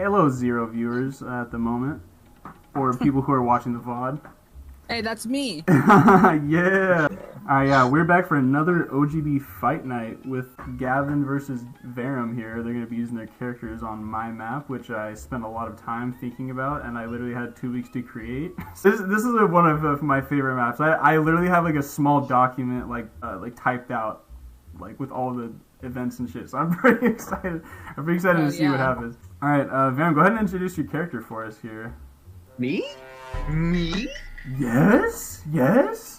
Hello, 0 viewers at the moment, or people who are watching the VOD. Hey, that's me. Yeah. Alright, yeah, we're back for another OGB fight night with Gavin versus Verum here. They're going to be using their characters on my map, which I spent a lot of time thinking about, and I literally had 2 weeks to create. This is one of my favorite maps. I literally have like a small document like typed out, like with all the events and shit. So I'm pretty excited. I'm pretty excited to see what happens. All right, Verum, go ahead and introduce your character for us here. Me? Me? Yes.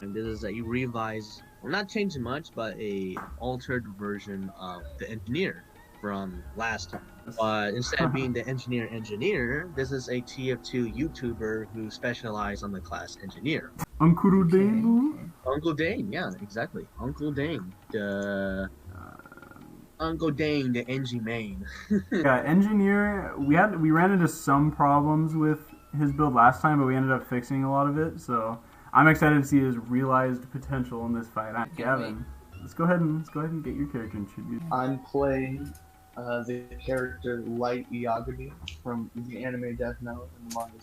And this is a revised, well, not changed much, but a altered version of the engineer from last time. But instead of being the engineer, this is a TF2 YouTuber who specializes on the class engineer. Uncle Dane. Uncle Dane, yeah, exactly. Uncle Dane, the Engie main. Yeah, engineer. We ran into some problems with his build last time, but we ended up fixing a lot of it. So I'm excited to see his realized potential in this fight. Gavin, let's go ahead and get your character introduced. I'm playing the character Light Yagami from the anime Death Note and the manga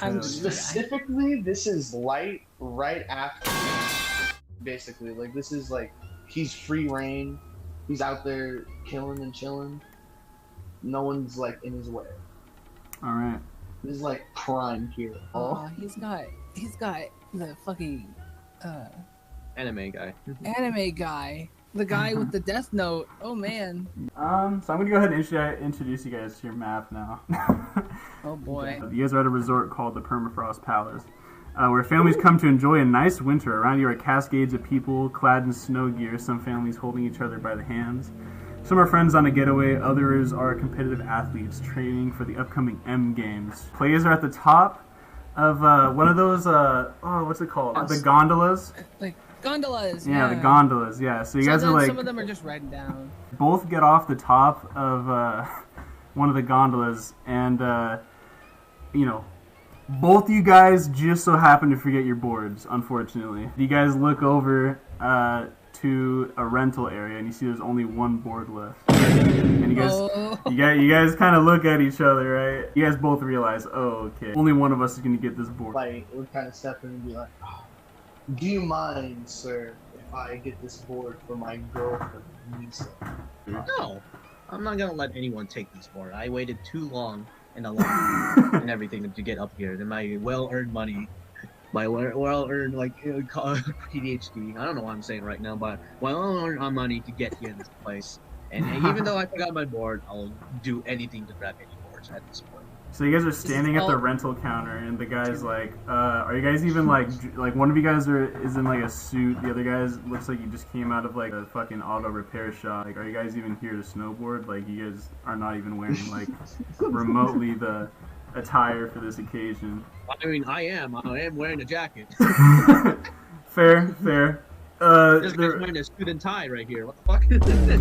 series. Specifically, this is Light right after. Basically, like this is like he's free reign. He's out there killing and chilling. No one's like in his way. All right. This is like prime here. Oh, he's got the fucking Anime guy. anime guy, the guy with the Death Note. Oh man. So I'm gonna go ahead and introduce you guys to your map now. Oh boy. You guys are at a resort called the Permafrost Palace, where families come to enjoy a nice winter. Around you are cascades of people clad in snow gear. Some families holding each other by the hands. Some are friends on a getaway, others are competitive athletes training for the upcoming M Games. Players are at the top of one of those, what's it called? The gondolas? Like gondolas. Yeah, the gondolas, yeah. So you guys are like... Some of them are just riding down. Both get off the top of one of the gondolas, and, both you guys just so happen to forget your boards, unfortunately. You guys look over to a rental area, and you see there's only one board left. And you guys kind of look at each other, right? You guys both realize, oh, okay, only one of us is going to get this board. Like, we're kind of stepping and be like, oh, do you mind, sir, if I get this board for my girlfriend, Lisa? No, I'm not gonna let anyone take this board. I waited too long and a lot and everything to get up here. And my well-earned money, my well-earned PhD. I don't know what I'm saying right now, but well-earned money to get here in this place. And even though I forgot my board, I'll do anything to grab any boards at this point. So you guys are standing at the rental counter, and the guy's like, are you guys even like one of you guys is in like a suit, the other guys looks like you just came out of like a fucking auto repair shop. Like, are you guys even here to snowboard? Like, you guys are not even wearing like remotely the attire for this occasion. I mean, I am wearing a jacket. Fair. This guy's wearing a suit and tie right here. What the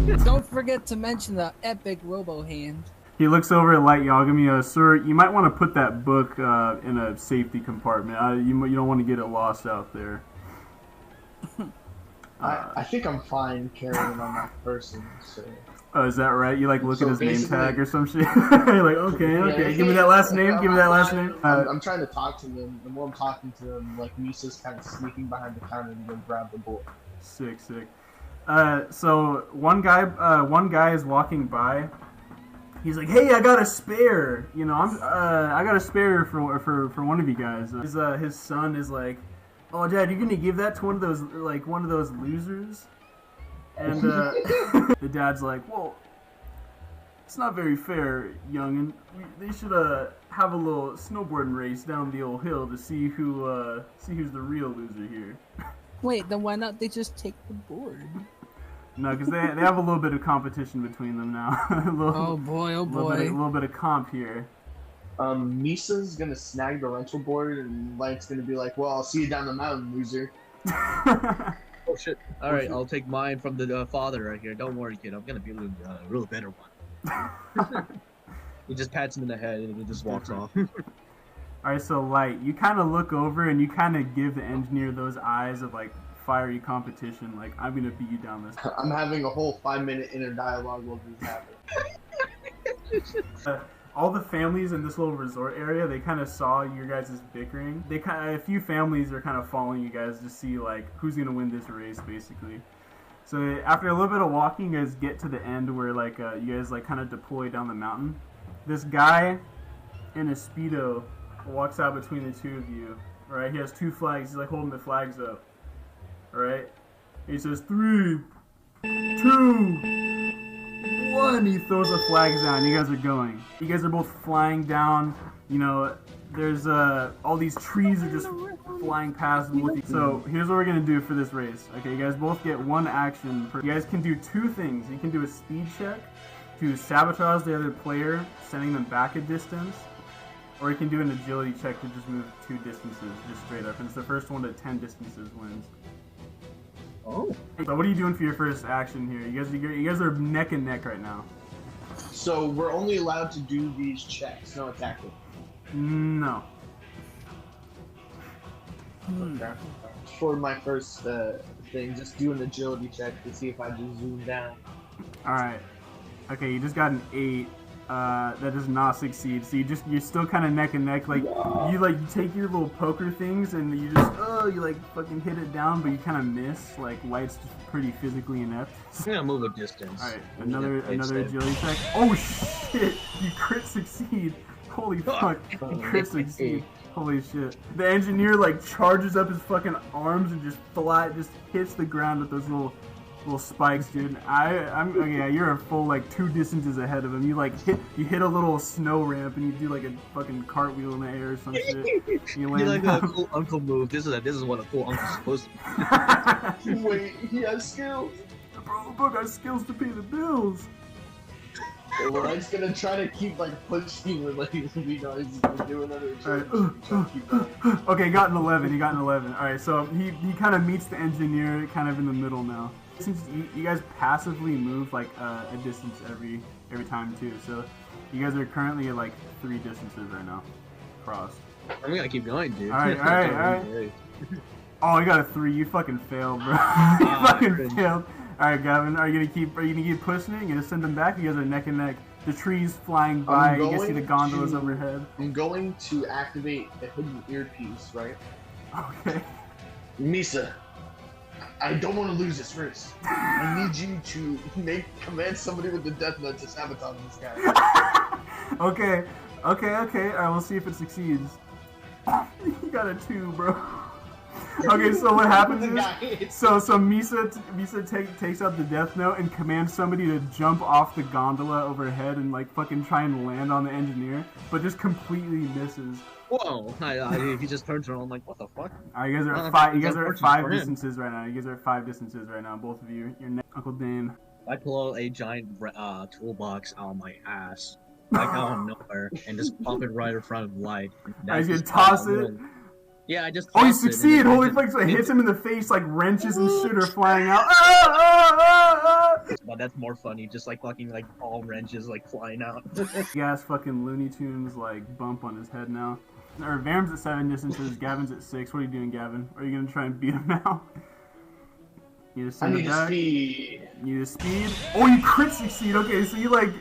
fuck? Don't forget to mention the epic robo hand. He looks over at Light Yagami. Sir, you might want to put that book in a safety compartment. You don't want to get it lost out there. I think I'm fine carrying it on my person, so... Oh, is that right? You like look at his name tag or some shit? You're like, okay, give me that last name, I'm trying to talk to them, and while I'm talking to them, like, Misa's kind of sneaking behind the counter and go grab the board. Sick. So one guy is walking by. He's like, "Hey, I got a spare. I got a spare for one of you guys." His son is like, "Oh, Dad, you're gonna give that to one of those losers?" And the dad's like, "Well, it's not very fair, youngin. They should have a little snowboarding race down the old hill to see who's the real loser here." Wait, then why not they just take the board? No, because they have a little bit of competition between them now. Oh boy. A little bit of comp here. Misa's gonna snag the rental board, and Light's gonna be like, "Well, I'll see you down the mountain, loser." Oh shit! All right, I'll take mine from the father right here. Don't worry, kid. I'm gonna be a real better one. He just pats him in the head and he just walks off. Alright, so Light, you kind of look over and you kind of give the engineer those eyes of like fiery competition. Like, I'm gonna beat you down this. I'm having a whole 5-minute inner dialogue while this happens. All the families in this little resort area, they kind of saw you guys' bickering. A few families are kind of following you guys to see like who's gonna win this race, basically. So after a little bit of walking, you guys get to the end where like you guys like kind of deploy down the mountain. This guy in a Speedo walks out between the two of you. Right? He has two flags. He's like holding the flags up. All right. He says 3, 2, 1. He throws the flags down. You guys are going. You guys are both flying down. You know, there's all these trees are just flying past. So here's what we're gonna do for this race. Okay, you guys both get one action. You guys can do two things. You can do a speed check to sabotage the other player, sending them back a distance, or you can do an agility check to just move 2 distances, just straight up. And it's the first one to 10 distances wins. Oh. So what are you doing for your first action here? You guys are neck and neck right now. So we're only allowed to do these checks, no attacking. No. Okay. For my first thing, just do an agility check to see if I just zoom down. Alright. Okay, you just got an 8. That does not succeed. So you're still kind of neck and neck. Like you take your little poker things and you just you like fucking hit it down, but you kind of miss. Like White's just pretty physically inept. I'm gonna move a distance. All right, another agility check. Oh shit! You crit succeed. Holy fuck! You crit succeed. Holy shit! The engineer like charges up his fucking arms and just hits the ground with those little spikes, dude. Yeah, you're a full like 2 distances ahead of him. You hit a little snow ramp and you do like a fucking cartwheel in the air or some shit. You land like a cool uncle move. This is what a cool uncle's supposed to be. Wait, he has skills. Bro got skills to pay the bills. Well, I'm just gonna try to keep like pushing with like he's gonna do another check. Okay, got an 11. He got an 11. All right, so he kind of meets the engineer kind of in the middle now. Since you guys passively move like a distance every time too, so you guys are currently at like 3 distances right now, crossed. I'm gonna keep going, dude. All right. Oh, I got a 3. You fucking failed, bro. You fucking failed. All right, Gavin, are you gonna keep pushing it? You gonna send them back? You guys are neck and neck. The trees flying by. You can see the gondolas overhead. I'm going to activate a hidden earpiece, right? Okay. Misa, I don't want to lose this race. I need you to command somebody with the death note to sabotage this guy. Okay. Alright, we'll see if it succeeds. You got a 2, bro. Okay, so what happens is, so Misa takes out the death note and commands somebody to jump off the gondola overhead and like fucking try and land on the engineer, but just completely misses. Whoa! He just turns around like, what the fuck? Alright, you guys are at 5. You guys are at 5 distances right now. You guys are at 5 distances right now. Both of you. Your Uncle Dane. I pull out a giant toolbox out of my ass, like out of nowhere, and just pop it right in front of Light. I just toss it. Yeah, I just. Oh, you succeed! Holy fuck! So it hits him in the face, like wrenches and shit are flying out. But that's more funny, just like fucking like all wrenches like flying out. Gas fucking Looney Tunes like bump on his head now. Or Varm's at 7 distances, Gavin's at 6. What are you doing, Gavin? Are you gonna try and beat him now? You just I need a speed. You need a speed? Oh, you crit succeed! Okay, so you like...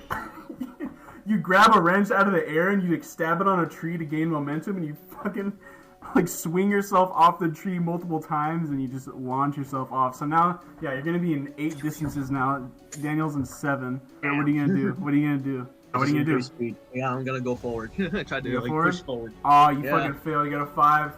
you grab a wrench out of the air and you like stab it on a tree to gain momentum and you fucking... like swing yourself off the tree multiple times and you just launch yourself off. So now, yeah, you're gonna be in 8 distances now. Daniel's in 7. So what are you gonna do? What are you gonna do? What are you gonna do? Speed. Yeah, I'm gonna go forward. Try to like push forward. Oh, you fucking failed. You got a 5.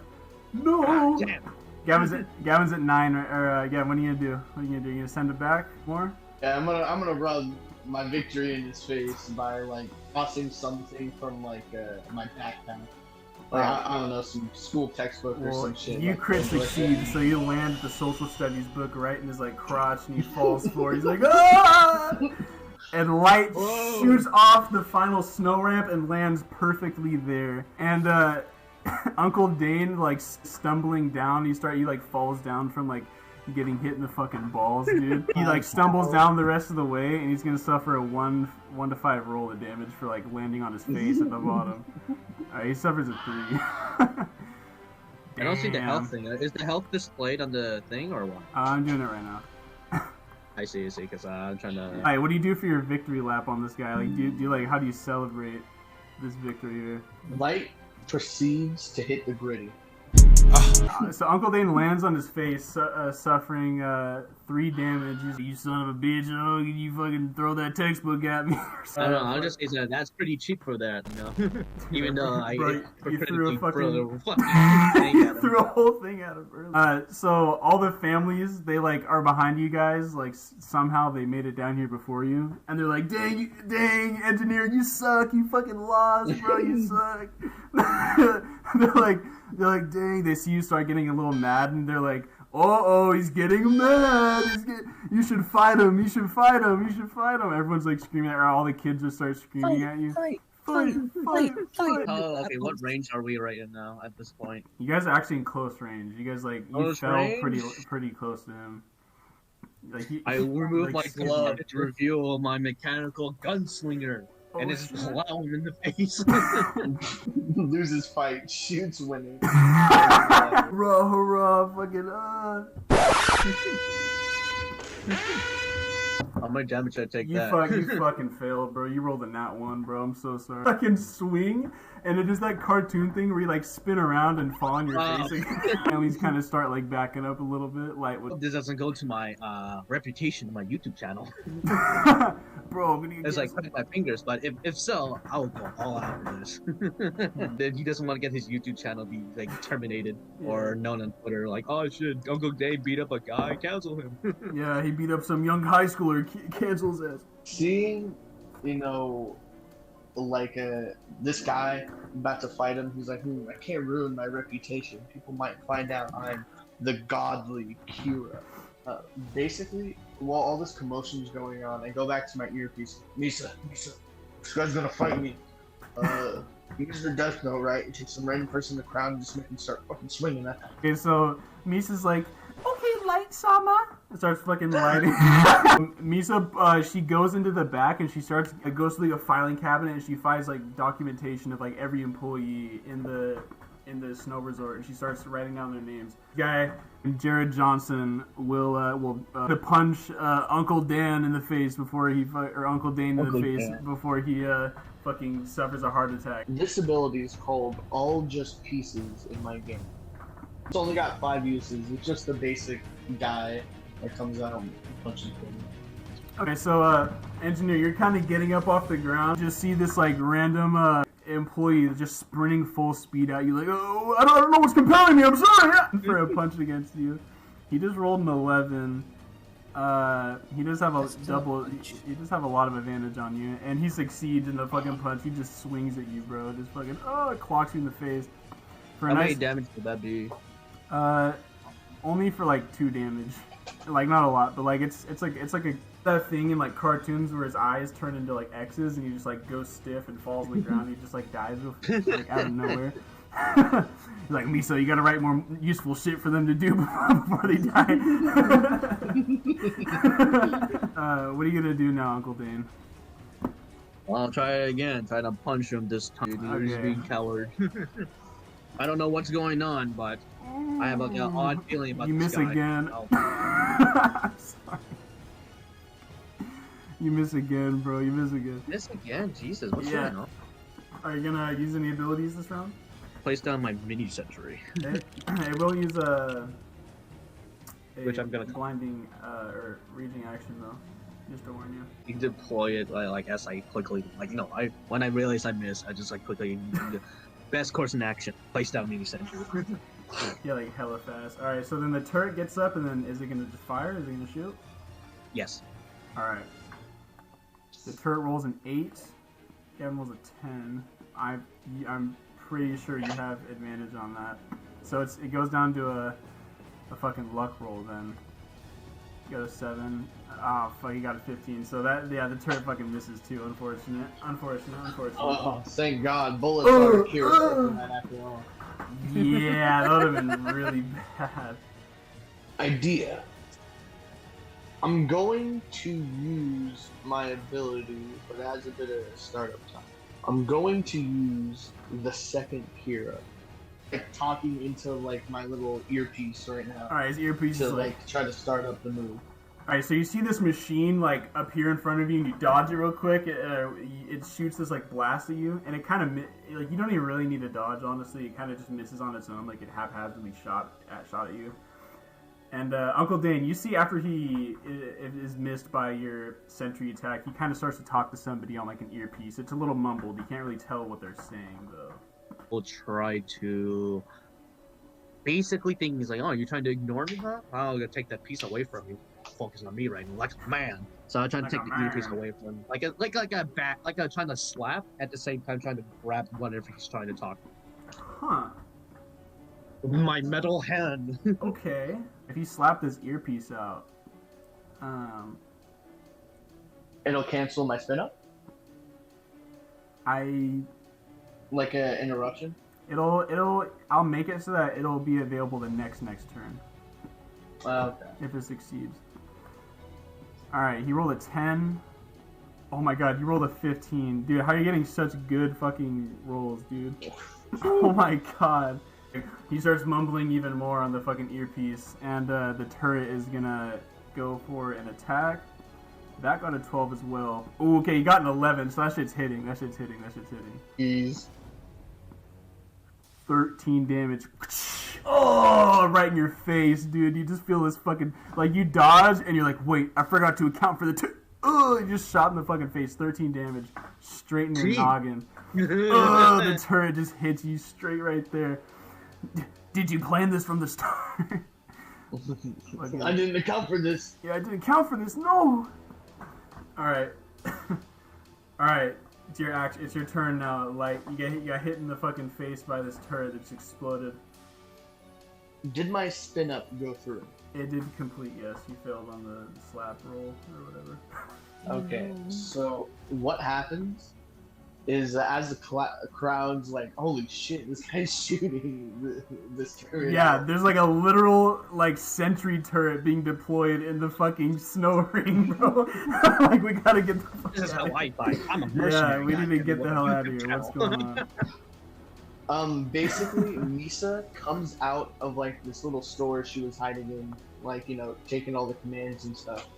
No. Damn. Gavin's at 9. Yeah. What are you gonna do? What are you gonna do? You gonna send it back more? Yeah, I'm gonna rub my victory in his face by like tossing something from like my backpack. Like, I don't know, some school textbook or some shit. You like, crit succeed, so you land at the social studies book right in his like crotch, and he falls forward. He's like, ah! And Light shoots off the final snow ramp and lands perfectly there. And Uncle Dane like stumbling down. He like falls down from like getting hit in the fucking balls, dude. He like stumbles down the rest of the way, and he's gonna suffer a 1 to 5 roll of damage for like landing on his face at the bottom. Alright, he suffers a 3. I don't see the health thing. Is the health displayed on the thing or what? I'm doing it right now. I see, because I'm trying to... Alright, what do you do for your victory lap on this guy? Like, do you like, how do you celebrate this victory here? Light proceeds to hit the gritty. So Uncle Dane lands on his face, suffering 3 damage. He's like, you son of a bitch, oh, you fucking throw that textbook at me. I don't know, I'll just say that's pretty cheap for that, you know? Even though you threw a fucking thing at him. threw a whole thing at him earlier. So all the families, they like are behind you guys, like somehow they made it down here before you, and they're like, dang, engineer, you suck, you fucking lost, bro, you suck. They're like, dang, they see you start getting a little mad, and they're like, oh, he's getting mad. You should fight him. You should fight him. You should fight him. Everyone's like screaming, or all the kids just start screaming at you. Fight. Oh, okay, what range are we right in now at this point? You guys are actually in close range. You guys you fell pretty close to him. Like I removed my glove to reveal my mechanical gunslinger. And it's plow him in the face. Loses fight, shoots winning. Hurrah, fucking How much damage I take that? You fucking failed, bro. You rolled a nat 1, bro. I'm so sorry. Fucking swing, and it is that cartoon thing where you like spin around and fall on your face. And we kind of start like backing up a little bit. This doesn't go to my reputation, my YouTube channel. Bro, I'm gonna it's like cutting my fingers, but if so, I'll go all out for this. Then he doesn't want to get his YouTube channel be like terminated or known on Twitter like, oh shit, Uncle Dane beat up a guy, cancel him. Yeah, he beat up some young high schooler, cancel his ass. Seeing, like this guy about to fight him, he's like, I can't ruin my reputation. People might find out I'm the godly Kira. Basically, while all this commotion is going on, I go back to my earpiece. Misa, this guy's gonna fight me. Use the death note, right? It takes some random person in the crowd and just make him start fucking swinging at him. Okay, so Misa's like, okay, light sama. And starts fucking lighting. Misa, she goes into the back and she goes to a filing cabinet and she finds like documentation of like every employee in the snow resort, and she starts writing down their names. Guy Jared Johnson will punch Uncle Dan in the face before Uncle Dane in the face before he fucking suffers a heart attack. This ability is called All Just Pieces in my game. It's only got 5 uses. It's just the basic guy that comes out and punches things. Okay, so engineer, you're kind of getting up off the ground. You just see this like random employee just sprinting full speed at you, like, oh, I don't know what's compelling me. I'm sorry. For a punch against you. He just rolled an 11. He does have a double. He does have a lot of advantage on you, and he succeeds in the fucking punch. He just swings at you, bro. Just fucking it clocks you in the face. How many damage would that be? Only for like 2 damage. Like not a lot, but like it's like that thing in like cartoons where his eyes turn into like X's and he just like goes stiff and falls on the ground. And he just like dies like out of nowhere. He's like, Miso, you gotta write more useful shit for them to do before they die. What are you gonna do now, Uncle Dane? Well, I'll try it again. Try to punch him this time. Okay. He's being coward. I don't know what's going on, but I have like an odd feeling about you this miss guy. again. Oh. I'm sorry. You miss again, bro. You miss again. Miss again? Jesus, what's going on? Are you gonna use any abilities this round? Place down my mini Sentry. I will use a which I'm gonna blinding or raging action though, just to warn you. You can deploy it like as I quickly when I realize I miss, I just like quickly best course in action. Place down mini Sentry. Yeah, like hella fast. All right, so then the turret gets up, and then is it gonna just fire? Is it gonna shoot? Yes. All right. The turret rolls an 8. Gavin rolls a 10. I'm pretty sure you have advantage on that. So it goes down to a fucking luck roll then. You got a 7. Oh fuck, you got a 15. So the turret fucking misses too. Unfortunate. Oh, thank God. Bullets are cured that after all. Yeah, that would have been really bad. Idea. I'm going to use my ability, but it has a bit of startup time. I'm going to use the second Kira. Like talking into like my little earpiece right now. Alright, his earpiece to is like try to start up the move. Alright, so you see this machine like appear in front of you, and you dodge it real quick. It shoots this like blast at you, and it kind of like you don't even really need to dodge. Honestly, it kind of just misses on its own, like it haphazardly shot at you. And Uncle Dane, you see after he is missed by your sentry attack, he kind of starts to talk to somebody on like an earpiece. It's a little mumbled. You can't really tell what they're saying though. We'll try to basically think he's like, oh, you're trying to ignore me, huh? I'm gonna take that piece away from you. Focus on me right now, like a man. So I'm trying to take the earpiece away from him, like a bat, like I'm trying to slap at the same time trying to grab whatever he's trying to talk. Huh. My metal hand. Okay. If you slap this earpiece out, It'll cancel my spin up? Like an interruption? I'll make it so that it'll be available the next turn. Okay. If it succeeds. Alright, he rolled a 10. Oh my god, you rolled a 15. Dude, how are you getting such good fucking rolls, dude? Oh my god. He starts mumbling even more on the fucking earpiece, and the turret is gonna go for an attack. That got a 12 as well. Ooh, okay, he got an 11, so that shit's hitting. Jeez. 13 damage. Oh, right in your face, dude. You just feel this fucking... Like, you dodge, and you're like, wait, I forgot to account for the... Oh, you just shot in the fucking face. 13 damage. Straight in your noggin. Oh, the turret just hits you straight right there. Did you plan this from the start? I didn't account for this. Yeah, I didn't account for this. No! Alright. Alright. It's your turn now. Like, you got hit in the fucking face by this turret that's exploded. Did my spin up go through? It did complete, yes. You failed on the slap roll or whatever. Okay, so what happens is as the crowd's like, holy shit, this guy's shooting this turret. Yeah, there's like a literal like sentry turret being deployed in the fucking snow ring, bro. Like, we gotta get the fuck This is out. how I fight. I'm a mercenary. Yeah, we need to get the hell out of here. What's going on? Basically, Misa comes out of like this little store she was hiding in, like, you know, taking all the commands and stuff.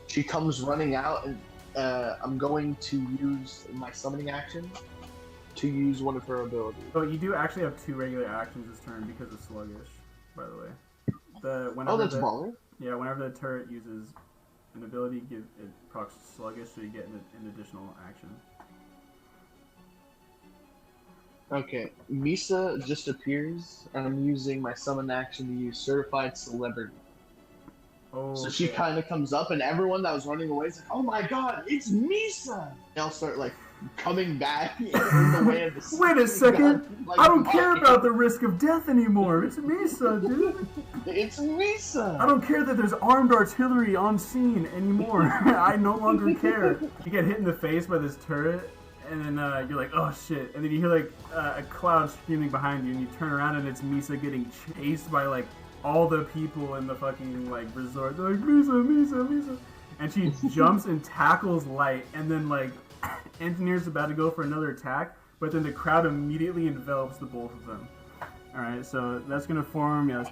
She comes running out, and I'm going to use my summoning action to use one of her abilities. So you do actually have 2 regular actions this turn because of sluggish, by the way. Oh, that's baller. Yeah, whenever the turret uses an ability, it procs sluggish, so you get an additional action. Okay, Misa just appears, and I'm using my summon action to use Certified Celebrity. Oh, so she kind of comes up, and everyone that was running away is like, "Oh my god, it's Misa!" And I'll start like coming back in the way of the. Wait a second! Like, I don't care about the risk of death anymore. It's Misa, dude. It's Misa. I don't care that there's armed artillery on scene anymore. I no longer care. You get hit in the face by this turret, and then you're like, oh shit, and then you hear like a cloud screaming behind you, and you turn around and it's Misa getting chased by like all the people in the fucking like resort. They're like, Misa, and she jumps and tackles Light, and then like Engineer's about to go for another attack, but then the crowd immediately envelops the both of them. All right, so that's gonna form a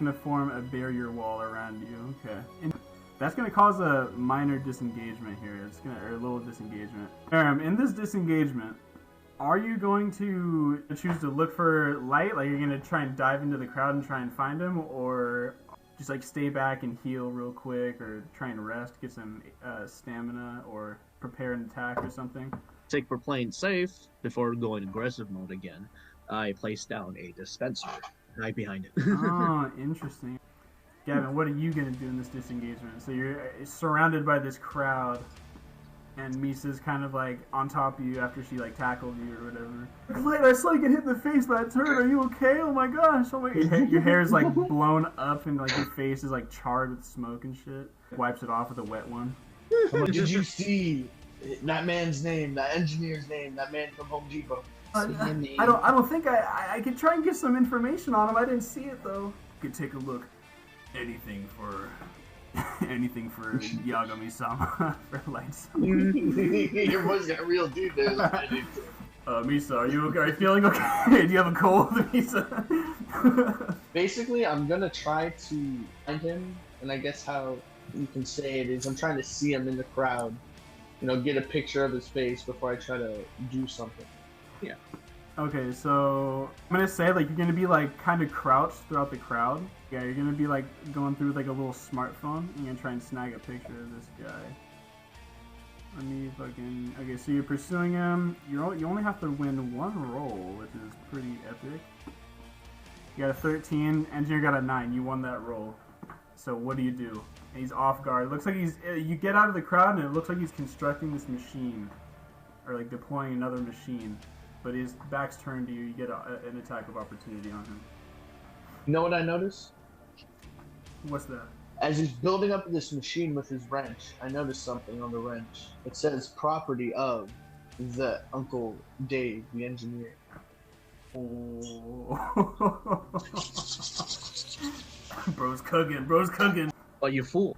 barrier wall around you. Okay. And that's going to cause a minor disengagement here. Or a little disengagement. In this disengagement, are you going to choose to look for Light? Like, you're going to try and dive into the crowd and try and find him? Or just, like, stay back and heal real quick? Or try and rest, get some stamina? Or prepare an attack or something? Take for playing safe, before going aggressive mode again, I place down a dispenser right behind it. Oh, interesting. Gavin, what are you going to do in this disengagement? So you're surrounded by this crowd, and Misa's kind of like on top of you after she like tackled you or whatever. Light, I saw you get hit in the face by that turret. Are you okay? Oh my gosh. Oh my... Your hair is like blown up, and like your face is like charred with smoke and shit. Wipes it off with a wet one. Did you see that man's name, that engineer's name, that man from Home Depot? I don't think I could try and get some information on him. I didn't see it though. Could take a look. Anything for Yagami-sama for lights. Your voice got real deep there. Misa, are you okay? Are you feeling okay? Do you have a cold, Misa? Basically, I'm gonna try to find him, and I guess how you can say it is I'm trying to see him in the crowd. You know, get a picture of his face before I try to do something. Yeah. Okay, so I'm gonna say like you're gonna be like kind of crouched throughout the crowd. Yeah, you're gonna be like going through like a little smartphone. You're gonna try and snag a picture of this guy. Let me fucking. Okay, so you're pursuing him. You only have to win one roll, which is pretty epic. You got a 13. Engineer got a 9. You won that roll. So what do you do? And he's off guard. It looks like he's. You get out of the crowd and it looks like he's constructing this machine, or like deploying another machine. But his back's turned to you. You get an attack of opportunity on him. You know what I noticed? What's that? As he's building up this machine with his wrench, I noticed something on the wrench. It says property of the Uncle Dave, the engineer. Oh. Bro's cooking. But you fool.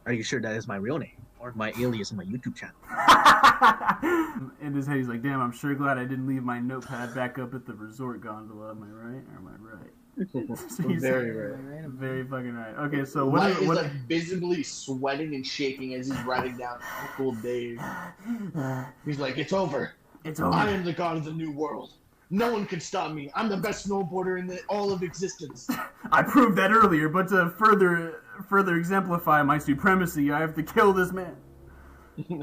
Are you sure that is my real name? Or my alias in my YouTube channel? In his head, he's like, damn, I'm sure glad I didn't leave my notepad back up at the resort gondola. Am I right? Or am I right? So Very right. Very fucking right. Okay, so Light is like visibly sweating and shaking as he's writing down Uncle Dave. He's like, it's over. It's over. I am the god of the new world. No one can stop me. I'm the best snowboarder in all of existence. I proved that earlier, but to further exemplify my supremacy, I have to kill this man.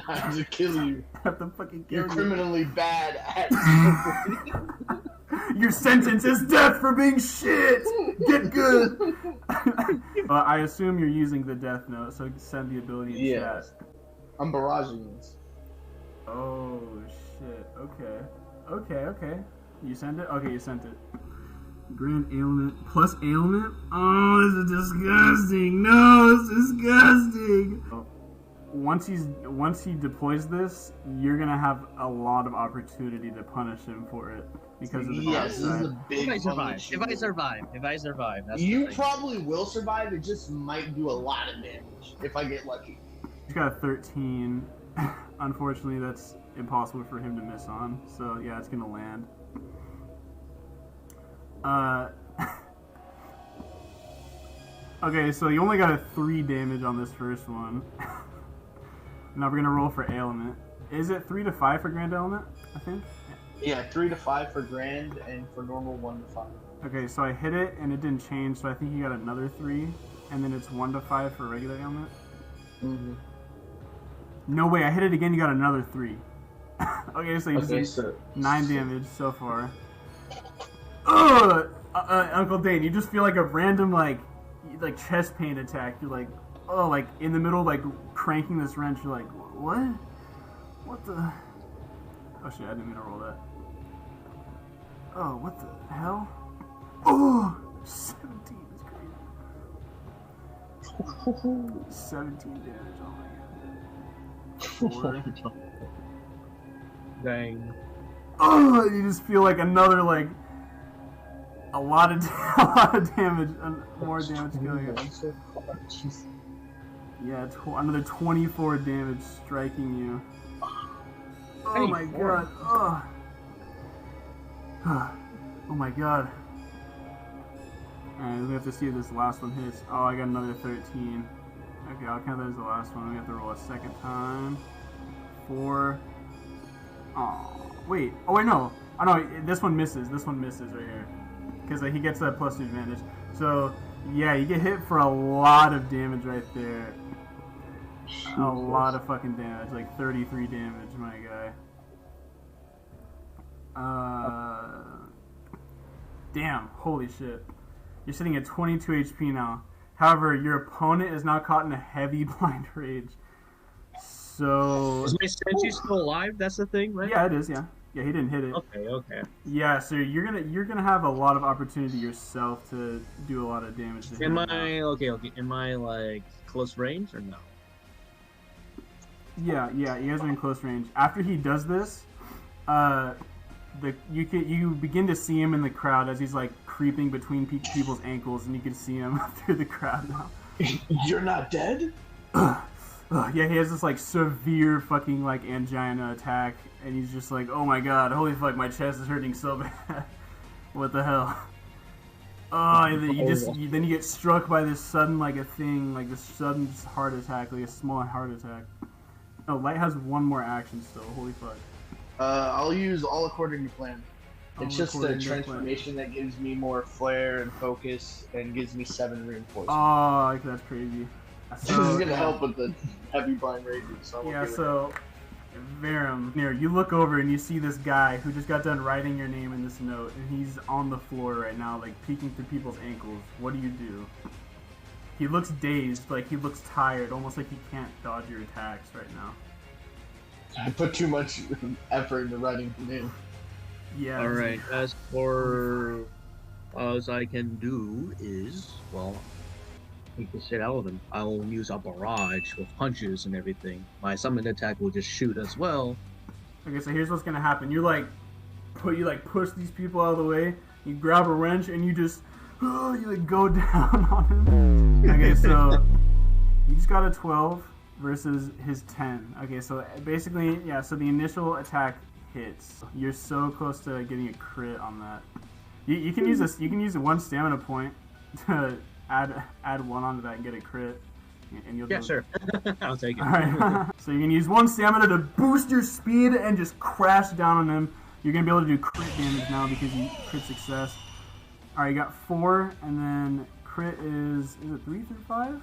I have to kill you. I have to fucking kill you. You're criminally bad at snowboarding. Your sentence is death for being shit! Get good! I assume you're using the death note, so send the ability in chat. I'm barraging this. Oh, shit. Okay. You sent it? Okay, you sent it. Grand ailment plus ailment? Oh, this is disgusting. No, it's disgusting. Oh. Once he deploys this, you're gonna have a lot of opportunity to punish him for it because of the this is a big. If I survive, that's you probably will survive. It just might do a lot of damage if I get lucky. He's got a 13. Unfortunately, that's impossible for him to miss on. So yeah, it's gonna land. Okay, so you only got a 3 damage on this first one. Now we're gonna roll for ailment. Is it 3 to 5 for grand ailment? I think. Yeah, 3 to 5 for grand, and for normal 1 to 5. Okay, so I hit it and it didn't change, so I think you got another 3, and then it's 1 to 5 for regular ailment. Mm-hmm. No way, I hit it again. You got another 3. Okay, so you just 9 damage so far. Ugh! Uncle Dane, you just feel like a random like chest pain attack. You're like, oh, like in the middle, like cranking this wrench. You're like, what? What the? Oh shit! I didn't mean to roll that. Oh, what the hell? Oh, 17 is crazy. 17 damage. Oh my god. 4. Dang. Oh, you just feel like another like. A lot of damage, more damage going on. Yeah, another 24 damage striking you. Oh my god. Oh. Oh my god. Alright, we have to see if this last one hits. Oh, I got another 13. Okay, I'll count that as the last one. We have to roll a second time. 4. Oh, wait. Oh, wait, no. Oh, no, this one misses. This one misses right here. Because he gets that +2 advantage. So, yeah, you get hit for a lot of damage right there. A lot of fucking damage. Like 33 damage, my guy. Damn, holy shit. You're sitting at 22 HP now. However, your opponent is now caught in a heavy blind rage. So... Is my Sentry still alive? That's the thing, right? Yeah, it is, yeah. Yeah, he didn't hit it. Okay. Yeah, so you're gonna have a lot of opportunity yourself to do a lot of damage to him. Am I like close range or no? Yeah, you guys are in close range. After he does this, you begin to see him in the crowd as he's like creeping between people's ankles, and you can see him through the crowd now. You're not dead? Yeah, he has this like severe fucking like angina attack, and he's just like, oh my god, holy fuck, my chest is hurting so bad. What the hell? Oh, then you get struck by this sudden like a thing, like this sudden heart attack, like a small heart attack. Oh, Light has one more action still. Holy fuck. I'll use all according to plan. It's just a transformation that gives me more flair and focus and gives me 7 reinforcement. Oh, that's crazy. So, this is gonna help with the heavy blind raging. So yeah, so Verum, you look over and you see this guy who just got done writing your name in this note, and he's on the floor right now, like peeking through people's ankles. What do? He looks dazed, like he looks tired, almost like he can't dodge your attacks right now. I put too much effort into writing the name. Yeah. Alright, as for as I can do is, well, take the shit out of him. I will use a barrage with punches and everything. My summon attack will just shoot as well. Okay, so here's what's gonna happen. You push these people out of the way, you grab a wrench and you just go down on him. Okay, so you just got a 12 versus his 10. Okay, so basically, yeah, so the initial attack hits. You're so close to getting a crit on that. You can use this. You can use one stamina point to add one onto that and get a crit. And you'll sure. I'll take it. All right. So you can use one stamina to boost your speed and just crash down on him. You're gonna be able to do crit damage now because you crit success. All right, you got 4, and then crit is it 3 through 5?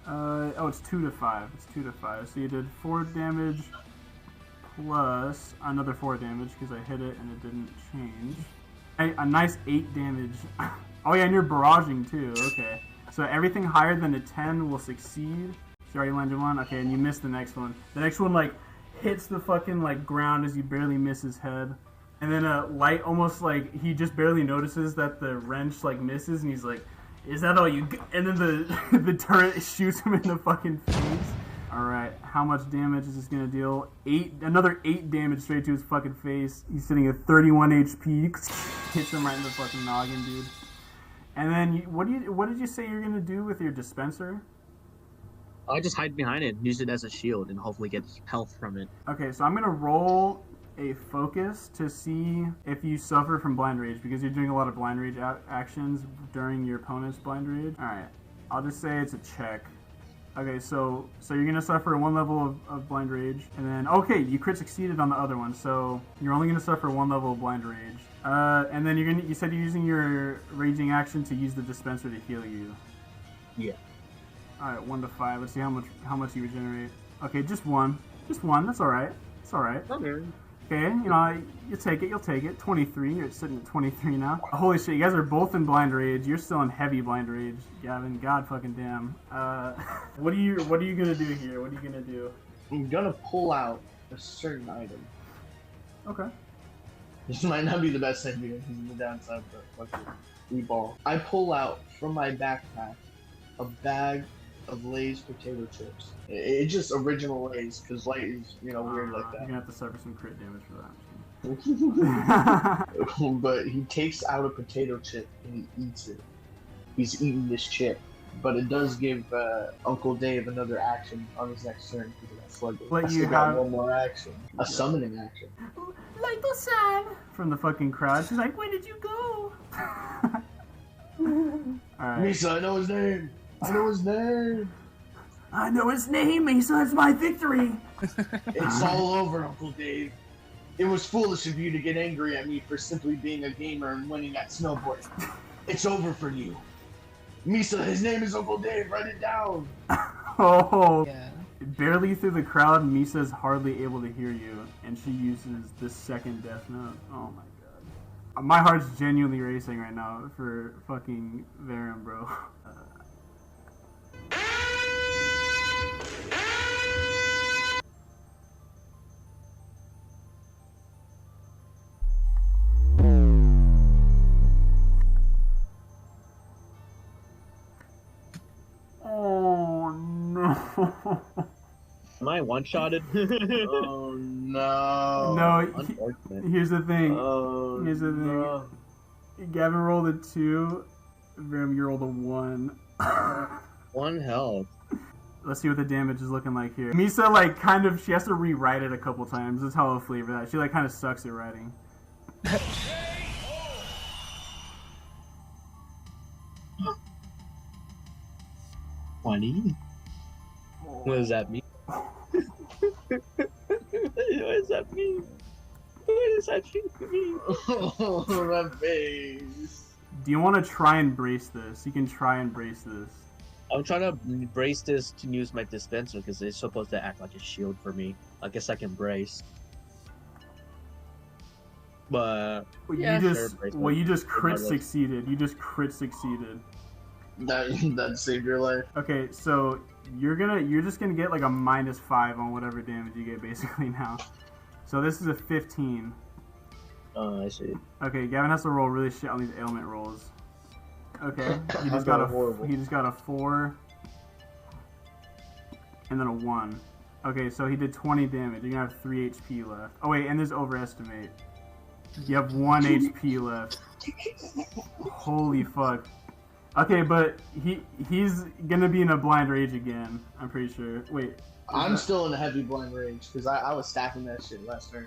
Oh, it's 2 to 5. It's 2 to 5. So you did 4 damage plus another 4 damage because I hit it and it didn't change. A nice 8 damage. Oh yeah, and you're barraging too. Okay. So everything higher than a 10 will succeed. So you already landed one. Okay, and you missed the next one. The next one like hits the fucking like ground as you barely miss his head. And then Light almost like he just barely notices that the wrench like misses, and he's like, "Is that all you got?" And then the turret shoots him in the fucking face. All right, how much damage is this gonna deal? Another 8 damage straight to his fucking face. He's sitting at 31 HP. Hits him right in the fucking noggin, dude. And then what did you say you're gonna do with your dispenser? I just hide behind it, use it as a shield, and hopefully get health from it. Okay, so I'm gonna roll a focus to see if you suffer from blind rage because you're doing a lot of blind rage actions during your opponent's blind rage. All right, I'll just say it's a check. Okay, so you're gonna suffer 1 level of blind rage, and then okay, you crit succeeded on the other one, so you're only gonna suffer 1 level of blind rage. And then you said you're using your raging action to use the dispenser to heal you. Yeah. All right, 1 to 5. Let's see how much you regenerate. Okay, just one. That's all right. It's all right. Okay. Okay, you'll take it. 23, you're sitting at 23 now. Holy shit, you guys are both in blind rage. You're still in heavy blind rage, Gavin. God fucking damn. What are you gonna do here? What are you gonna do? I'm gonna pull out a certain item. Okay. This might not be the best idea because of the downside, but fuck it. We ball. I pull out from my backpack a bag of Lay's potato chips. It's just original Lay's because Light is, weird like that. You're gonna have to suffer some crit damage for that. But he takes out a potato chip and he eats it. He's eating this chip. But it does give Uncle Dave another action on his next turn because of that floodgate. But I still got one more action. A summoning action. Light-san! From the fucking crowd. She's like, where did you go? Alright. Misa, I know his name! I know his name, Misa. It's my victory. It's all over, Uncle Dave. It was foolish of you to get angry at me for simply being a gamer and winning at snowboarding. It's over for you. Misa, his name is Uncle Dave. Write it down. Oh. Yeah. Barely through the crowd, Misa's hardly able to hear you, and she uses the second death note. Oh my god. My heart's genuinely racing right now for fucking Verum, bro. Oh no. Am I one-shotted? Oh no. No, here's the thing. Oh, here's the thing. no. Gavin rolled a 2. Verum, you rolled a 1. 1 health. Let's see what the damage is looking like here. Misa, she has to rewrite it a couple times. That's how I'll flavor that. She, kind of sucks at writing. 20? What does that mean? What does that mean? What does that mean? Oh, my face. Do you want to try and brace this? You can try and brace this. I'm trying to brace this to use my dispenser because it's supposed to act like a shield for me. I guess I can brace. But yeah, you just crit succeeded. You just crit succeeded. That saved your life. Okay, so you're just gonna get like a -5 on whatever damage you get basically now. So this is a 15. Oh, I see. Okay, Gavin has to roll really shit on these ailment rolls. Okay, he just got a 4 and then a 1. Okay, so he did 20 damage. You're gonna have 3 HP left. Oh wait, and there's overestimate. You have 1 HP left. Holy fuck. Okay, but he's gonna be in a blind rage again. I'm pretty sure. Wait. I'm still in a heavy blind rage because I was stacking that shit last turn.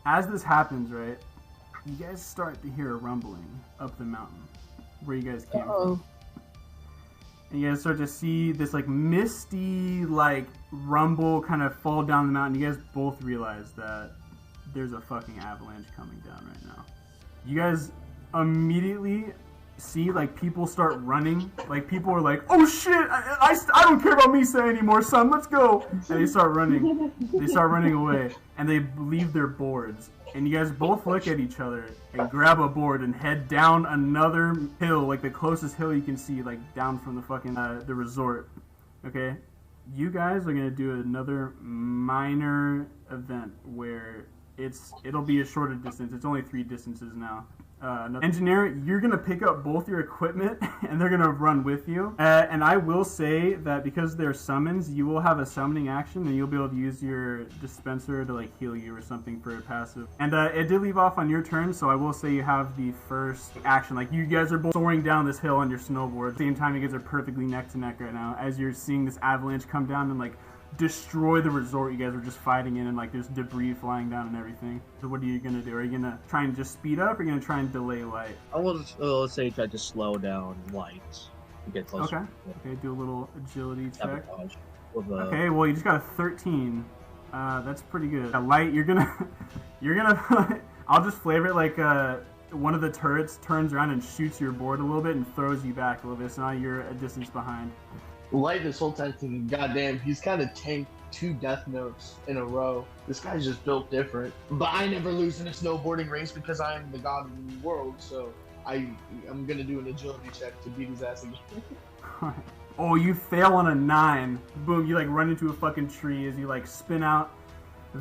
As this happens, right, you guys start to hear a rumbling up the mountain where you guys came from. And you guys start to see this like misty like rumble kind of fall down the mountain. You guys both realize that there's a fucking avalanche coming down right now. You guys immediately see like people start running. Like people are like, oh shit, I don't care about Misa anymore, son, let's go. And they start running. They start running away and they leave their boards. And you guys both look at each other and grab a board and head down another hill, like the closest hill you can see, like down from the fucking the resort. Okay, you guys are gonna do another minor event where it'll be a shorter distance. It's only 3 distances now. Engineer, you're going to pick up both your equipment and they're going to run with you. And I will say that because they're summons, you will have a summoning action and you'll be able to use your dispenser to like heal you or something for a passive. And it did leave off on your turn, so I will say you have the first action. Like you guys are both soaring down this hill on your snowboard. At the same time, you guys are perfectly neck to neck right now as you're seeing this avalanche come down and like destroy the resort you guys were just fighting in, and like there's debris flying down and everything. So what are you gonna do? Are you gonna try and just speed up, or are you gonna try and delay light? I will say try to slow down light to get closer. Okay. Okay, do a little agility check. With, okay, well you just got a 13. That's pretty good. Light, you're gonna I'll just flavor it like one of the turrets turns around and shoots your board a little bit and throws you back a little bit, so now you're a distance behind. Light this whole time thinking, goddamn, he's kind of tanked 2 death notes in a row. This guy's just built different. But I never lose in a snowboarding race because I'm the god of the world, so I'm gonna do an agility check to beat his ass again. Oh, you fail on a 9. Boom, you like run into a fucking tree as you like spin out.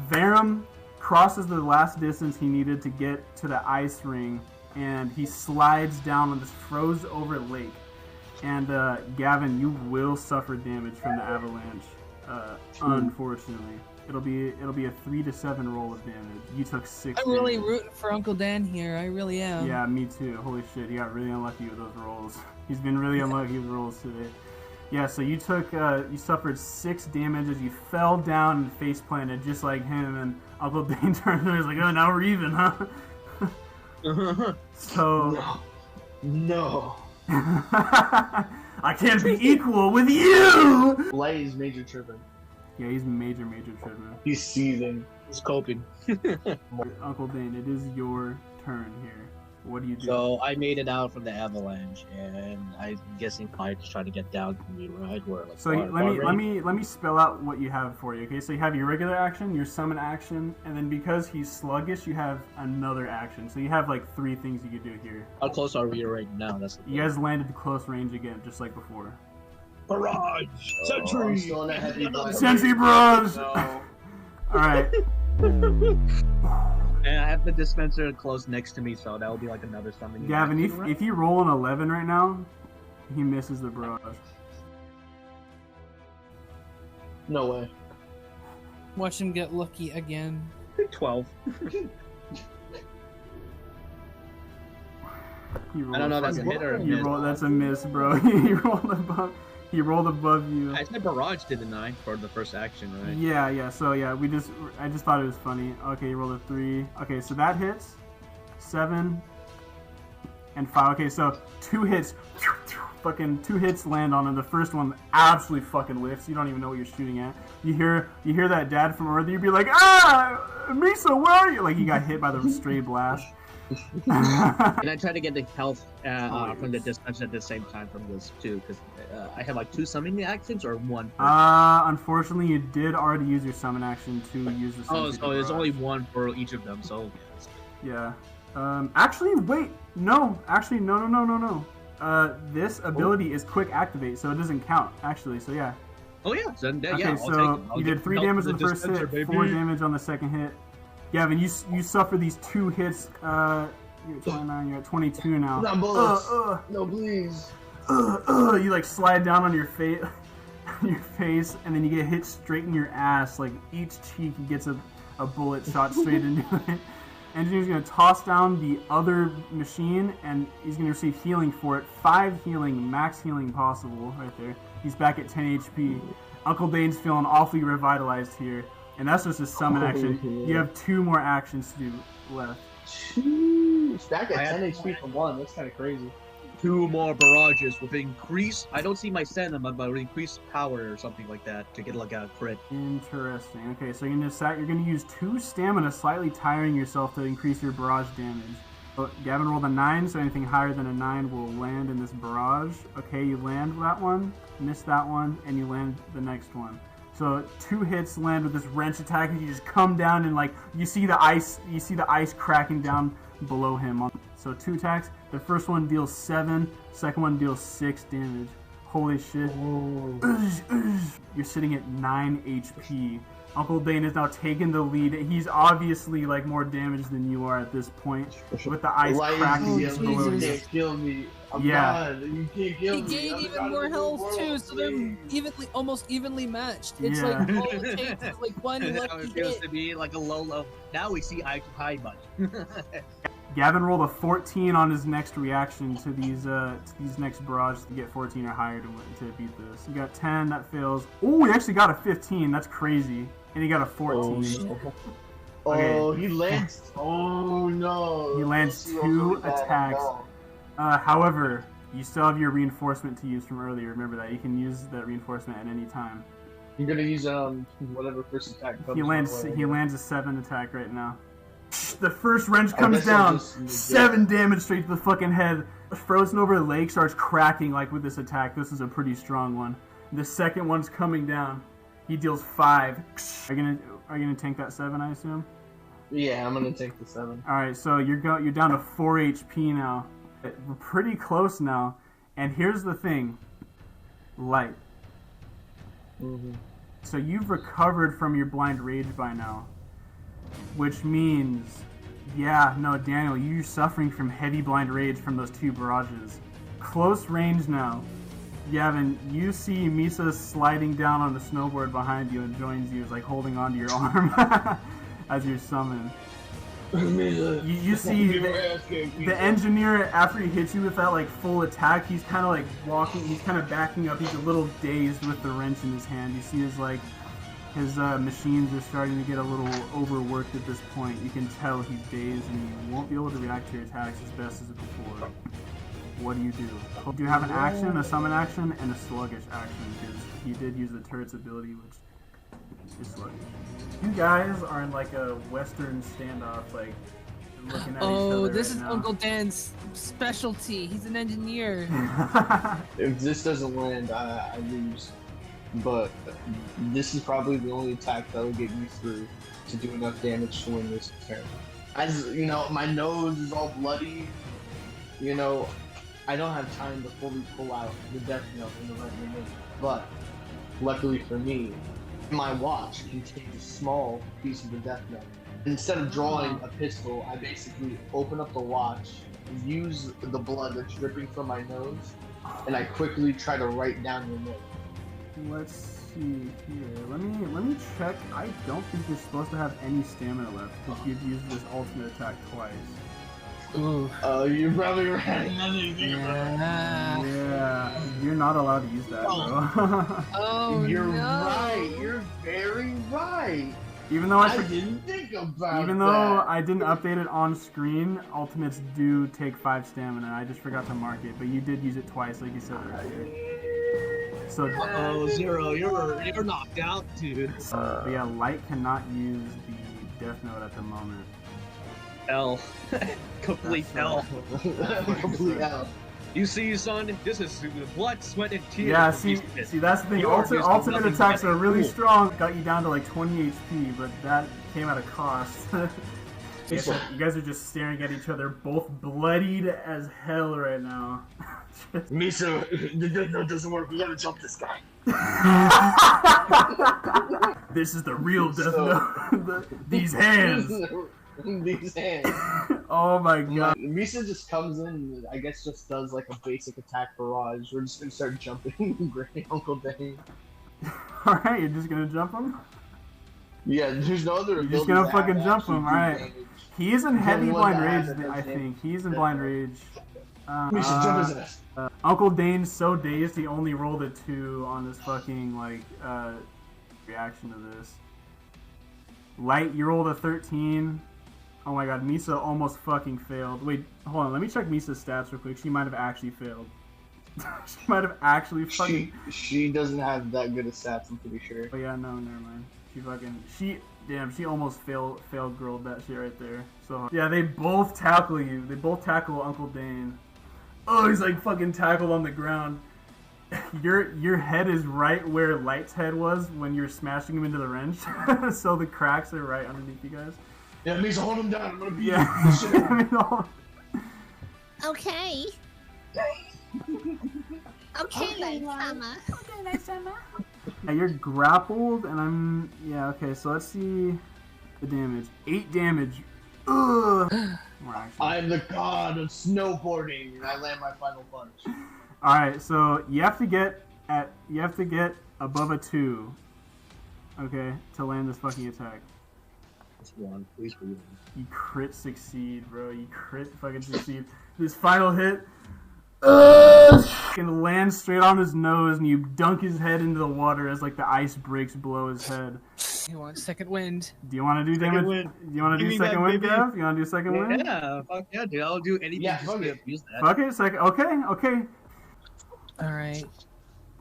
Varum crosses the last distance he needed to get to the ice ring, and he slides down on this froze over lake. And Gavin, you will suffer damage from the avalanche. Unfortunately, it'll be a 3 to 7 roll of damage. You took 6. I'm really rooting for Uncle Dan here. I really am. Yeah, me too. Holy shit, he got really unlucky with those rolls. He's been really unlucky with rolls today. Yeah, so you suffered 6 damage as you fell down and face planted just like him. And Uncle Dane turned and was like, "Oh, now we're even, huh?" So no. I can't be equal with you! Light is major tripping. Yeah, he's major tripping. He's seething. He's coping. Uncle Dane, it is your turn here. What do you do? So I made it out from the avalanche, and I'm guessing Pike's trying to get down to me, right? Where, like, so let me spell out what you have for you. Okay, so you have your regular action, your summon action, and then because he's sluggish, you have another action. So you have like 3 things you could do here. How close are we right now? That's you guys landed close range again, just like before. Barrage! Sentry! I'm still in a heavy blind. Sentry bros! No. All right. And I have the dispenser close next to me, so that will be like another summon. Gavin, if you roll an 11 right now, he misses the barrage. No way. Watch him get lucky again. 12. I don't know if that's a hit or a miss. That's a miss, bro. He rolled above you. I said barrage, didn't I, for the first action, right? Yeah. So yeah, I just thought it was funny. Okay, you rolled a 3. Okay, so that hits. 7, and 5. Okay, so 2 hits, fucking 2 hits land on him. The first one absolutely fucking whiffs. You don't even know what you're shooting at. You hear that dad from earlier. You'd be like, ah, Misa, where are you? Like you got hit by the stray blast. And I try to get the health from the distance at the same time from this too, because I have like 2 summoning actions or 1. Unfortunately, you did already use your summon action to use the. Oh, so there's only 1 for each of them. So. Yeah. Actually, wait. No. Actually, no. This ability is quick activate, so it doesn't count. Actually, so yeah. Oh yeah. So then, okay, so you did 3 damage on the first hit, baby. 4 damage on the second hit. Gavin, you suffer these 2 hits. You're at 29. You're at 22 now. Not bullets. No, please. You like slide down on your face, and then you get hit straight in your ass. Like each cheek gets a bullet shot straight into it. Engineer's gonna toss down the other machine, and he's gonna receive healing for it. 5 healing, max healing possible, right there. He's back at 10 HP. Uncle Dane's feeling awfully revitalized here, and that's just a summon action. You have 2 more actions to do left. Jeez, back at 10 HP for 1. That's kind of crazy. 2 more barrages with increased. I don't see my stamina, but increased power or something like that to get like a crit. Interesting. Okay, so you're gonna use 2 stamina, slightly tiring yourself to increase your barrage damage. So Gavin rolled a 9, so anything higher than a 9 will land in this barrage. Okay, you land that one, miss that one, and you land the next one. So 2 hits land with this wrench attack, and you just come down and like you see the ice cracking down below him. So 2 attacks. The first one deals 7, second one deals 6 damage. Holy shit. You're sitting at 9 HP. Uncle Dane is now taking the lead. He's obviously like more damaged than you are at this point, with the ice cracking just below you. You can't kill me. I'm Yeah. God. You can't kill me. He gained even more health too, so they're almost evenly matched. It's Yeah. like all it takes is like 1 It lucky feels hit. to be like a low. Now we see eye to eye much. Gavin rolled a 14 on his next reaction to these next barrages to get 14 or higher to beat this. You got 10, that fails. Oh, he actually got a 15. That's crazy. And he got a 14. Oh, he lands. Oh no. He lands 2 attacks. However, you still have your reinforcement to use from earlier. Remember that. You can use that reinforcement at any time. You're gonna use whatever first attack comes. He lands a 7 attack right now. The first wrench comes down, 7 damage straight to the fucking head. The frozen over lake starts cracking like with this attack. This is a pretty strong one. The second one's coming down. He deals 5. Are you gonna tank that 7? I assume. Yeah, I'm gonna take the 7. All right, so you're down to 4 HP now. We're pretty close now. And here's the thing, light. Mm-hmm. So you've recovered from your blind rage by now. Which means, yeah, no, Daniel, you're suffering from heavy blind rage from those 2 barrages. Close range now. Gavin, you see Misa sliding down on the snowboard behind you and joins you, like holding onto your arm as you're summoned. You see the engineer, after he hits you with that like full attack, he's kind of like walking, he's kind of backing up, he's a little dazed with the wrench in his hand. You see his machines are starting to get a little overworked at this point. You can tell he's dazed and he won't be able to react to your attacks as best as before. What do? Do you have an action, a summon action, and a sluggish action? Because he did use the turret's ability, which is sluggish. You guys are in like a western standoff, like looking at each other This right is now. Uncle Dan's specialty. He's an engineer. If this doesn't land, I lose. But this is probably the only attack that will get me through to do enough damage to win this turn. As you know, my nose is all bloody. You know, I don't have time to fully pull out the death note in the right minute. But luckily for me, my watch contains a small piece of the death note. Instead of drawing a pistol, I basically open up the watch, use the blood that's dripping from my nose, and I quickly try to write down the note. Let's see here. Let me check. I don't think you're supposed to have any stamina left because you've used this ultimate attack twice. Ooh. You're probably right. Yeah, you're not allowed to use that, bro. Oh, You're no. right. You're very right. Even though I didn't think about even that. though I didn't update it on screen, ultimates do take 5 stamina. I just forgot to mark it, but you did use it twice, like you said earlier. So, oh, Zero, you're knocked out, dude. but yeah, Light cannot use the Death Note at the moment. L. Complete L. Complete L. You see, son, this is blood, sweat, and tears. Yeah, see, that's the thing. Ultimate attacks are really strong. Got you down to like 20 HP, but that came at a cost. You guys are just staring at each other, both bloodied as hell right now. Misa, the Death Note doesn't work. We gotta jump this guy. This is the real Death Note. These hands. These hands. Oh my god. Misa just comes in and I guess just does like a basic attack barrage. We're just gonna start jumping Granny Uncle Dane. Alright, you're just gonna jump him? Yeah, there's no other. You're just gonna fucking jump him, alright. He is in heavy blind rage, I thing. think. He's in blind rage. Misa, jump his ass. Uncle Dane's so dazed he only rolled a 2 on this fucking, like, reaction to this. Light, you rolled a 13. Oh my god, Misa almost fucking failed. Wait, hold on, let me check Misa's stats real quick. She might have actually failed. She might have actually fucking... She doesn't have that good of stats, I'm pretty sure. Oh yeah, no, never mind. She almost failed grilled that shit right there. So, yeah, they both tackle you. They both tackle Uncle Dane. Oh, he's like fucking tackled on the ground. Your head is right where Light's head was when you're smashing him into the wrench. So the cracks are right underneath you guys. Yeah, Misa, hold him down. I'm gonna beat Yeah. Okay. Okay, Light-sama. Okay, Light-sama. Yeah, you're grappled, and yeah, okay, so let's see the damage. 8 damage. Ugh. I'm the god of snowboarding, and I land my final punch. Alright, so you have to get above a 2, okay, to land this fucking attack. That's 1, please be 1. You crit succeed, bro. You crit fucking succeed. This final hit can land straight on his nose, and you dunk his head into the water as like the ice breaks below his head. You want second wind? Do you want to do damage? Do you want to do second wind, Gav? You want to do second wind? Yeah, fuck yeah, dude. I'll do anything Yeah, just to use that. Fuck it, second. Okay. Alright.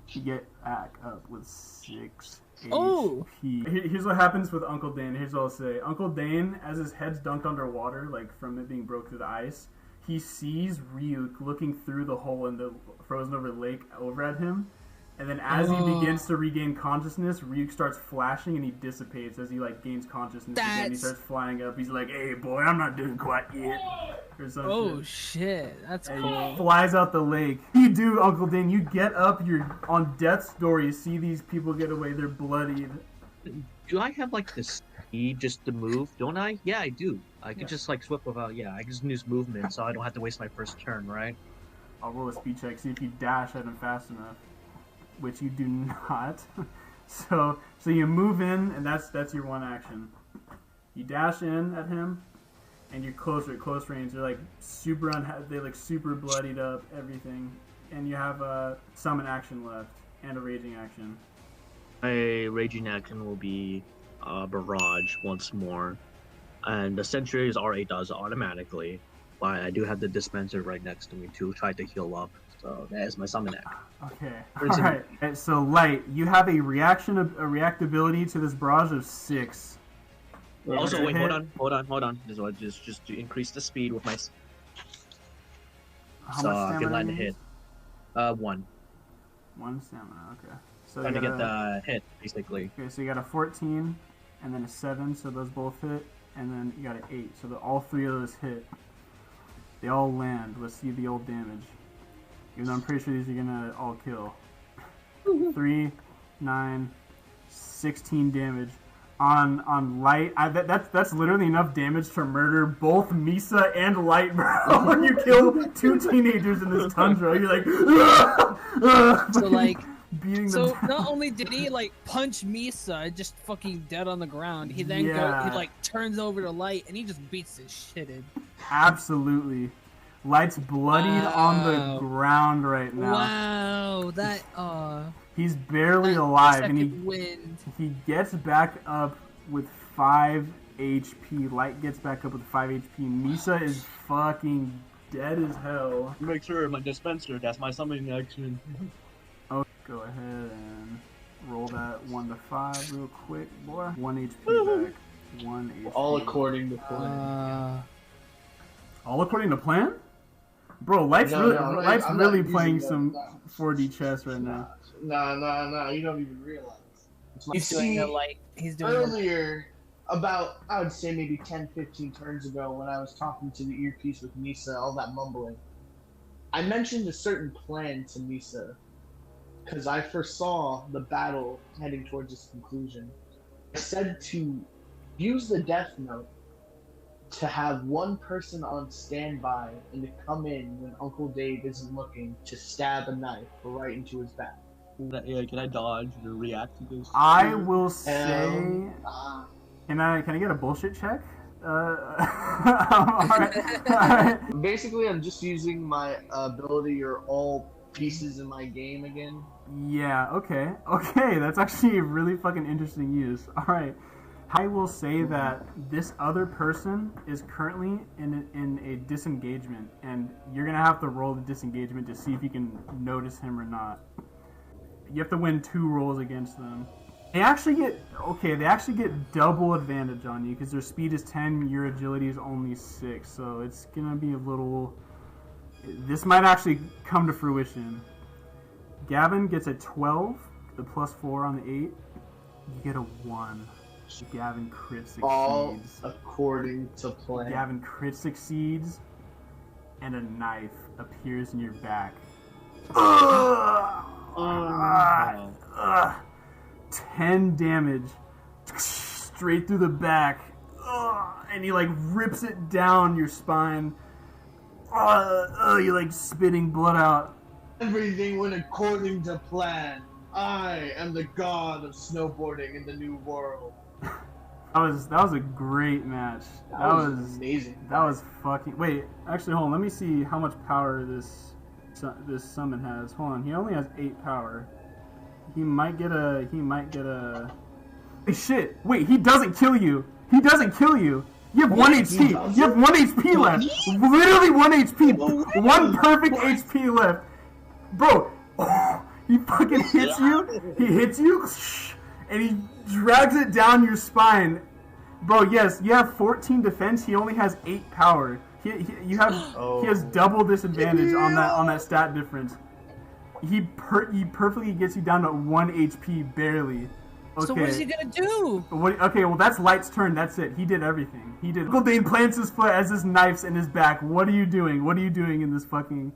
You get back up with 6 Oh! HP. Here's what happens with Uncle Dane. Here's what I'll say. Uncle Dane, as his head's dunked underwater, like from it being broke through the ice, he sees Ryuk looking through the hole in the frozen over lake over at him. And then as he begins to regain consciousness, Ryuk starts flashing and he dissipates as he like gains consciousness again. He starts flying up. He's like, "Hey boy, I'm not doing quite yet." Or some shit. That's and cool. he flies out the lake. You do, Uncle Dane. You get up. You're on death's door. You see these people get away. They're bloodied. Do I have like the speed just to move? Don't I? Yeah, I do. I could just like swip without. Yeah, I can just use movement, so I don't have to waste my first turn, right? I'll roll a speed check. See if you dash at him fast enough, which you do not. So you move in, and that's your one action. You dash in at him, and you're closer at close range. They're like super they're like super bloodied up, everything, and you have a summon action left and a raging action. My raging action will be barrage once more, and the Sentry's already does it automatically. But I do have the dispenser right next to me to try to heal up. So that is my summon act. Okay. Alright. So Light, you have a reactability to this barrage of 6. Also, wait, hold on. This is just to increase the speed with my. How so much I can land a stamina? hit. 1. 1 stamina. Okay. So Trying to get the hit, basically. Okay, so you got a 14, and then a 7, so those both hit, and then you got an 8, so all 3 of those hit. They all land. Let's see the old damage. Even though I'm pretty sure these are gonna all kill. 3, 9, 16 damage on Light. That's literally enough damage to murder both Misa and Light, bro. When you kill 2 teenagers in this tundra, you're like, So like, beating them. so down. not only did he like punch Misa just fucking dead on the ground, he then he like turns over to Light and he just beats his shit in. Absolutely. Light's bloodied on the ground right now. Wow, that He's barely alive, and second wind. he gets back up with 5 HP. Light gets back up with 5 HP. Misa is fucking dead as hell. Make sure my dispenser, that's my summoning action. Oh, go ahead and roll that 1 to 5 real quick, boy. 1 HP back. 1 HP. All according to plan. All according to plan? Bro, Light's really playing some 4D chess right now. Nah, you don't even realize. He's doing the like, he's doing earlier, about, I would say maybe 10-15 turns ago, when I was talking to the earpiece with Misa, all that mumbling, I mentioned a certain plan to Misa, because I foresaw the battle heading towards its conclusion. I said to use the Death Note to have one person on standby and to come in when Uncle Dave isn't looking to stab a knife right into his back. Yeah, can I dodge or react to this? I will say... Can I get a bullshit check? Alright. Basically, I'm just using my ability or all pieces in my game again. Yeah, okay. Okay, that's actually a really fucking interesting use. Alright. I will say that this other person is currently in a disengagement, and you're gonna have to roll the disengagement to see if you can notice him or not. You have to win 2 rolls against them. They actually get double advantage on you because their speed is 10, your agility is only 6, so it's gonna be a little... This might actually come to fruition. Gavin gets a 12, the +4 on the 8. You get a 1. Gavin crit succeeds. All according to plan. Gavin crit succeeds, and a knife appears in your back. 10 damage straight through the back, and he like rips it down your spine. You're like spitting blood out. Everything went according to plan. I am the god of snowboarding in the new world. That was a great match. That was amazing. That was fucking. Wait, actually, hold on. Let me see how much power this summon has. Hold on. He only has 8 power. He might get a. Hey, shit! Wait, he doesn't kill you. He doesn't kill you. You have 1 HP. You have 1 HP left. Literally 1 HP. 1 perfect HP left, bro. He fucking hits you. He hits you, and he drags it down your spine. Bro, yes, you have 14 defense. He only has 8 power. He has double disadvantage on that stat difference. He perfectly gets you down to 1 HP barely. Okay. So what is he gonna do? Okay, well that's Light's turn. That's it. He did everything. He did. Uncle Dane plants his foot as his knife's in his back. What are you doing? What are you doing in this fucking...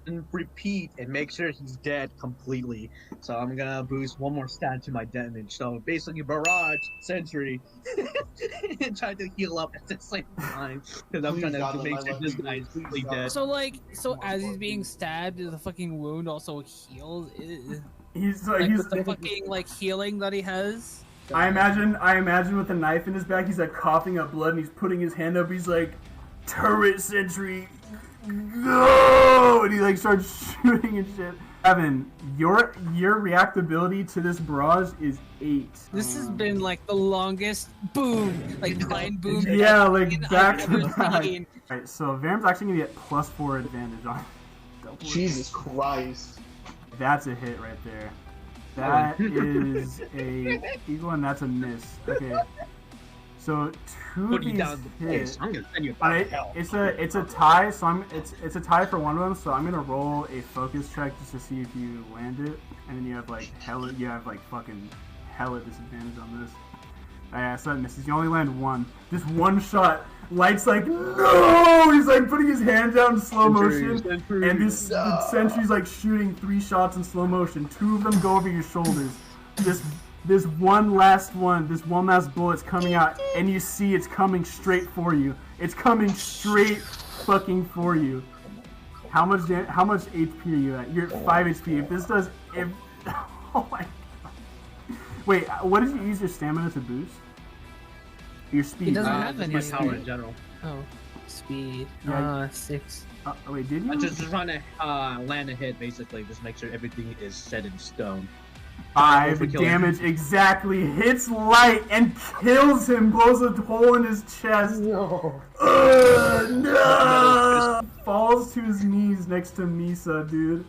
And repeat and make sure he's dead completely. So I'm gonna boost 1 more stat to my damage. So basically, barrage, Sentry, and try to heal up at the same time because I'm trying to make sure this guy is completely dead. So as he's being stabbed, the fucking wound also heals. He's the fucking like healing that he has. I imagine with a knife in his back, he's like coughing up blood and he's putting his hand up. He's like, "Turret Sentry, go!" And he like starts shooting and shit. Evan, your reactability to this barrage is 8. This has been like the longest boom, like blind boom. Yeah, like back to back. Alright, so Varam's actually gonna get +4 advantage on. Jesus Christ. That's a hit right there. That is a eagle and that's a miss. Okay. So 2 of these hit. I'm gonna send you it's a tie, so it's a tie for one of them. So I'm gonna roll a focus check just to see if you land it, and then you have like fucking hella disadvantage on this. Yeah, so that misses. You only land 1. Just 1 shot. Light's like, no! He's like putting his hands out in slow motion, and the Sentry's like shooting 3 shots in slow motion. 2 of them go over your shoulders. This one last bullet's coming out, and you see it's coming straight for you. It's coming straight fucking for you. How much HP are you at? You're at 5 HP. If this does, oh my god. Wait, what did you use your stamina to boost? Your speed. He doesn't have any power in general. Oh, speed. Yeah. 6. Wait, did you? I'm just trying to land a hit, basically. Just make sure everything is set in stone. 5 damage exactly, hits Light and kills him, blows a hole in his chest. No. No! Falls to his knees next to Misa, dude.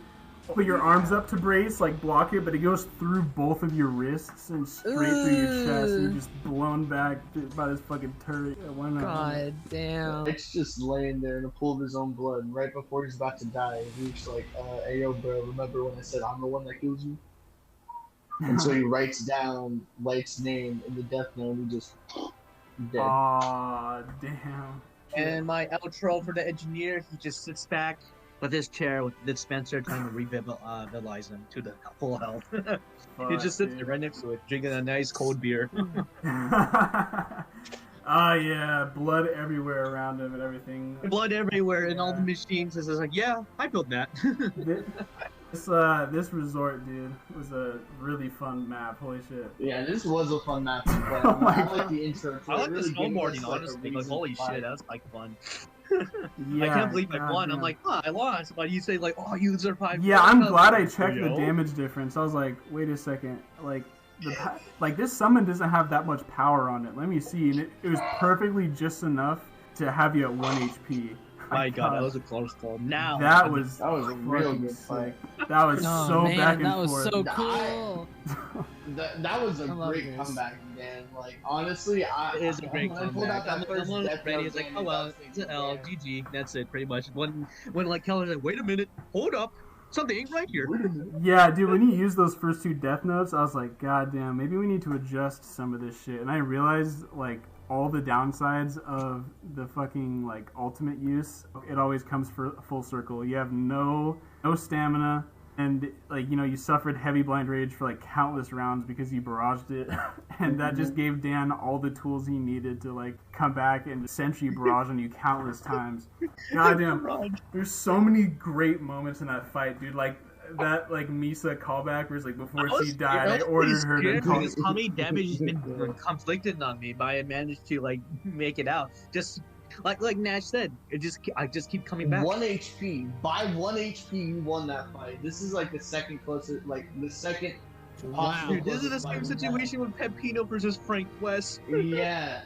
Put your arms up to brace, like block it, but it goes through both of your wrists and straight through your chest, and you're just blown back by this fucking turret. Yeah, why not? God damn. It's just laying there in a pool of his own blood, and right before he's about to die, he's just like, hey yo bro, remember when I said I'm the one that kills you? And so he writes down Light's name in the death note, and he just dead. Aw, damn. And my outro for the engineer, he just sits back with his chair with the dispenser trying to revitalize him to the full health. He just sits there right next to it, drinking a nice cold beer. Ah, yeah, blood everywhere around him and everything. Blood everywhere and all the machines. It's just like, yeah, I built that. This resort, dude, was a really fun map. Holy shit. Yeah, this was a fun map to play. Oh my I like God. the intro. I like really the snowboarding, like, honestly. Like, holy shit, that was like fun. Yeah, I can't believe I God, won. yeah. I'm like, I lost. But you say like, oh, you survived. Yeah, I'm glad I Yo. checked the damage difference. I was like, wait a second, like this summon doesn't have that much power on it. Let me see, and it was perfectly just enough to have you at 1 HP. My God, that was a close call. Now That was That was a real fucking good fight. sick. That was Oh, so man, back and that was forth. so cool. That was a love great this. comeback, man. Like, honestly, it is a great when I pulled out comeback. that I'm first death ready. note It's like, game, oh well, I was it's an thinking, L, damn. GG. That's it, pretty much. When like Keller's like, wait a minute, hold up, something ain't right here. Yeah, dude, when you use those first 2 death notes, I was like, God damn, maybe we need to adjust some of this shit. And I realized, like, all the downsides of the fucking, like, ultimate use, it always comes for full circle. You have no stamina, and, like, you know, you suffered heavy blind rage for, like, countless rounds because you barraged it. And that just gave Dan all the tools he needed to, like, come back and Sentry barrage on you countless times. Goddamn. There's so many great moments in that fight, dude. Like, that, like, Misa callback where it's like, before she died, I ordered her to call. Because how many damage has been conflicted on me, but I managed to, like, make it out. Just like Nash said, I just keep coming back. 1 HP. By 1 HP, you won that fight. This is like the second closest, like the second. Wow. Dude, this is the same situation with Pepino versus Frank West. Yeah,